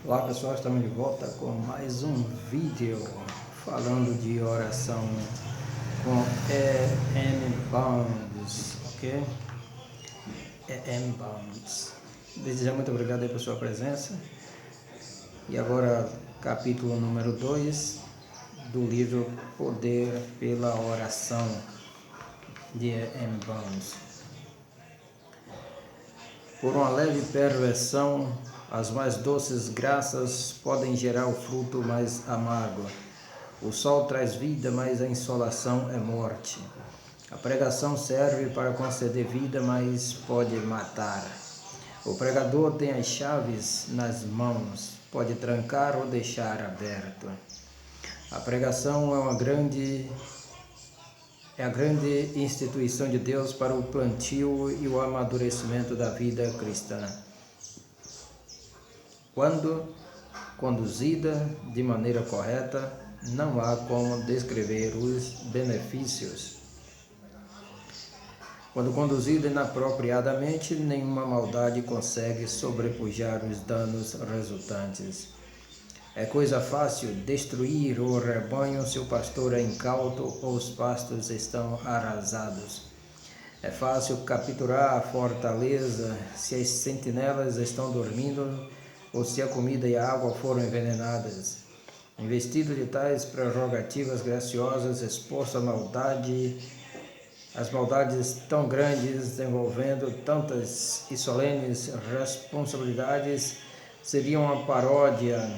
Olá pessoal, estamos de volta com mais um vídeo falando de oração com E.M. Bounds, ok? E.M. Bounds. Desde já muito obrigado aí por sua presença. E agora capítulo número 2 do livro Poder pela Oração de E.M. Bounds. Por uma leve perversão, as mais doces graças podem gerar o fruto mais amargo. O sol traz vida, mas a insolação é morte. A pregação serve para conceder vida, mas pode matar. O pregador tem as chaves nas mãos, pode trancar ou deixar aberto. A pregação é a grande instituição de Deus para o plantio e o amadurecimento da vida cristã. Quando conduzida de maneira correta, não há como descrever os benefícios. Quando conduzida inapropriadamente, nenhuma maldade consegue sobrepujar os danos resultantes. É coisa fácil destruir o rebanho se o pastor é incauto ou os pastos estão arrasados. É fácil capturar a fortaleza se as sentinelas estão dormindo ou se a comida e a água foram envenenadas. Investido de tais prerrogativas graciosas, exposto às maldades tão grandes, envolvendo tantas e solenes responsabilidades, seria uma paródia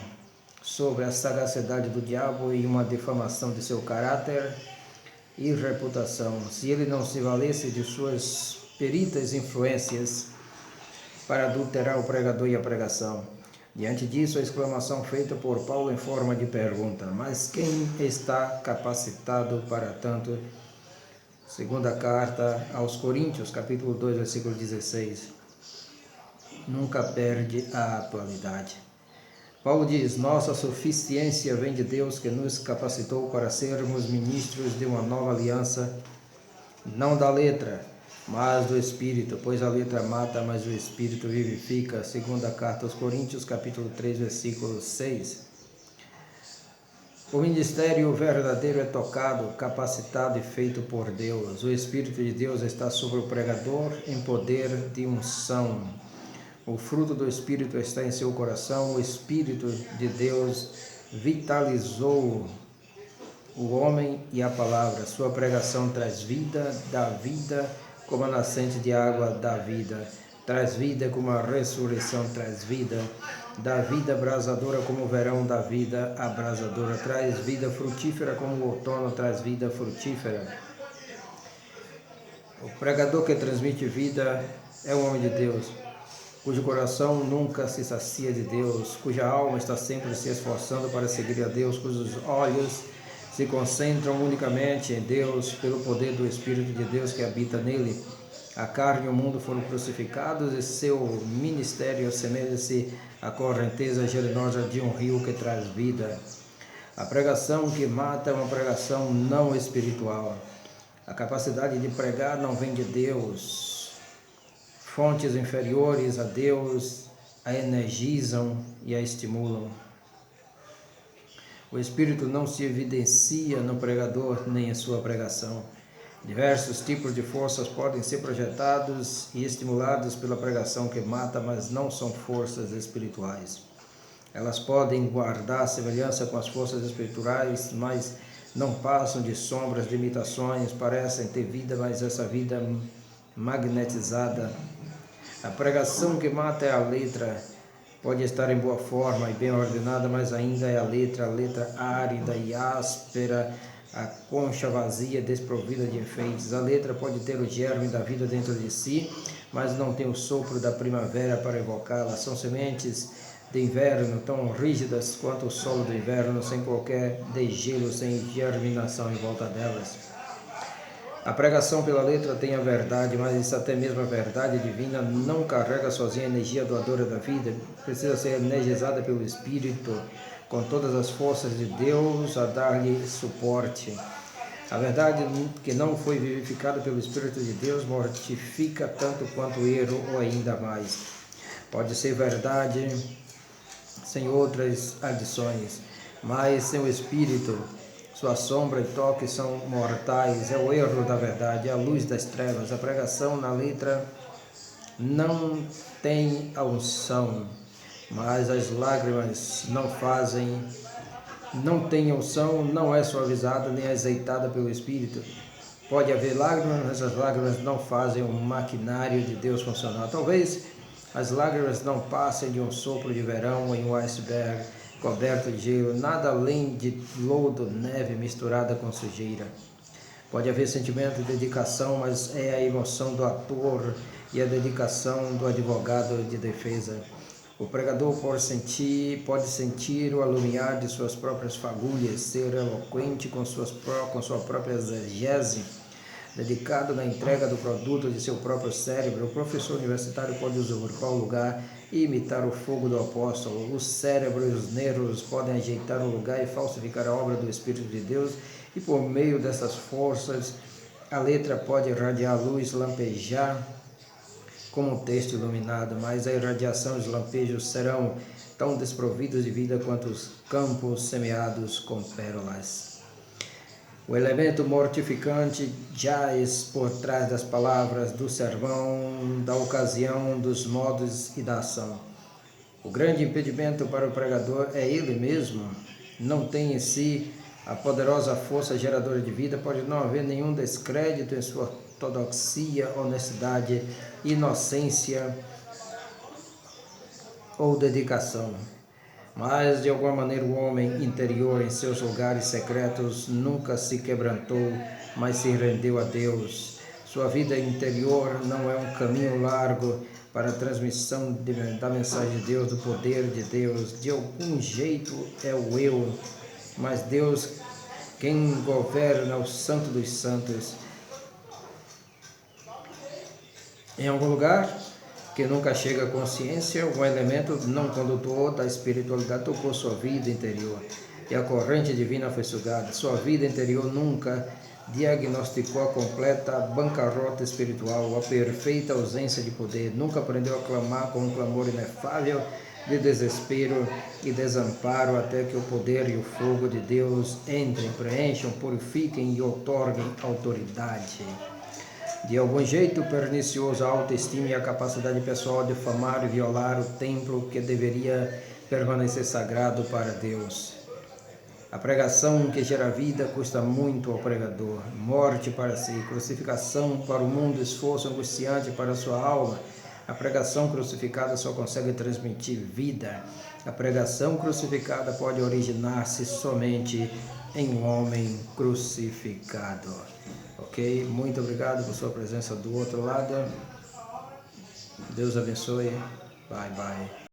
sobre a sagacidade do diabo e uma difamação de seu caráter e reputação, se ele não se valesse de suas peritas influências para adulterar o pregador e a pregação. Diante disso, a exclamação feita por Paulo em forma de pergunta: mas quem está capacitado para tanto? Segunda carta aos Coríntios, capítulo 2, versículo 16. Nunca perde a atualidade. Paulo diz: nossa suficiência vem de Deus, que nos capacitou para sermos ministros de uma nova aliança, não da letra, mas do Espírito, pois a letra mata, mas o Espírito vivifica. Segunda carta aos Coríntios, capítulo 3, versículo 6. O ministério verdadeiro é tocado, capacitado e feito por Deus. O Espírito de Deus está sobre o pregador em poder de unção. O fruto do Espírito está em seu coração. O Espírito de Deus vitalizou o homem e a palavra. Sua pregação traz vida, dá vida como a nascente de água dá vida. Traz vida como a ressurreição traz vida. Dá vida abrasadora como o verão dá vida abrasadora. Traz vida frutífera como o outono traz vida frutífera. O pregador que transmite vida é o homem de Deus, cujo coração nunca se sacia de Deus, cuja alma está sempre se esforçando para seguir a Deus, cujos olhos se concentram unicamente em Deus pelo poder do Espírito de Deus que habita nele. A carne e o mundo foram crucificados e seu ministério assemelha-se à correnteza gelinosa de um rio que traz vida. A pregação que mata é uma pregação não espiritual. A capacidade de pregar não vem de Deus. Fontes inferiores a Deus a energizam e a estimulam. O Espírito não se evidencia no pregador nem em sua pregação. Diversos tipos de forças podem ser projetados e estimulados pela pregação que mata, mas não são forças espirituais. Elas podem guardar semelhança com as forças espirituais, mas não passam de sombras, de imitações, parecem ter vida, mas essa vida magnetizada. A pregação que mata é a letra. Pode estar em boa forma e bem ordenada, mas ainda é a letra árida e áspera, a concha vazia, desprovida de enfeites. A letra pode ter o germe da vida dentro de si, mas não tem o sopro da primavera para evocá-la. São sementes de inverno tão rígidas quanto o solo do inverno, sem qualquer degelo, sem germinação em volta delas. A pregação pela letra tem a verdade, mas até mesmo a verdade divina não carrega sozinha a energia doadora da vida. Precisa ser energizada pelo Espírito, com todas as forças de Deus a dar-lhe suporte. A verdade que não foi vivificada pelo Espírito de Deus mortifica tanto quanto o erro ou ainda mais. Pode ser verdade sem outras adições, mas seu espírito, sua sombra e toque são mortais. É o erro da verdade, é a luz das trevas. A pregação na letra não tem a unção, mas as lágrimas não tem unção, não é suavizada nem azeitada pelo Espírito. Pode haver lágrimas, mas as lágrimas não fazem o maquinário de Deus funcionar. Talvez as lágrimas não passem de um sopro de verão em um iceberg coberto de gelo, nada além de lodo, neve misturada com sujeira. Pode haver sentimento de dedicação, mas é a emoção do ator e a dedicação do advogado de defesa. O pregador pode sentir o alumiar de suas próprias fagulhas, ser eloquente com sua própria exegese, dedicado na entrega do produto de seu próprio cérebro. O professor universitário pode usurpar o lugar e imitar o fogo do apóstolo. O cérebro e os nervos podem ajeitar o lugar e falsificar a obra do Espírito de Deus, e por meio dessas forças, a letra pode irradiar luz, lampejar como um texto iluminado, mas a irradiação e os lampejos serão tão desprovidos de vida quanto os campos semeados com pérolas. O elemento mortificante jaz por trás das palavras, do sermão, da ocasião, dos modos e da ação. O grande impedimento para o pregador é ele mesmo. Não tem em si a poderosa força geradora de vida, pode não haver nenhum descrédito em sua ortodoxia, honestidade, inocência ou dedicação. Mas, de alguma maneira, o homem interior, em seus lugares secretos, nunca se quebrantou, mas se rendeu a Deus. Sua vida interior não é um caminho largo para a transmissão da mensagem de Deus, do poder de Deus. De algum jeito é o eu, mas Deus, quem governa o Santo dos Santos, em algum lugar que nunca chega à consciência, um elemento não condutor da espiritualidade tocou sua vida interior e a corrente divina foi sugada. Sua vida interior nunca diagnosticou a completa bancarrota espiritual, a perfeita ausência de poder. Nunca aprendeu a clamar com um clamor inefável de desespero e desamparo até que o poder e o fogo de Deus entrem, preencham, purifiquem e outorguem autoridade. De algum jeito pernicioso, a autoestima e a capacidade pessoal de difamar e violar o templo que deveria permanecer sagrado para Deus. A pregação que gera vida custa muito ao pregador. Morte para si, crucificação para o mundo, esforço angustiante para a sua alma. A pregação crucificada só consegue transmitir vida. A pregação crucificada pode originar-se somente em um homem crucificado. Ok? Muito obrigado por sua presença do outro lado. Deus abençoe. Bye, bye.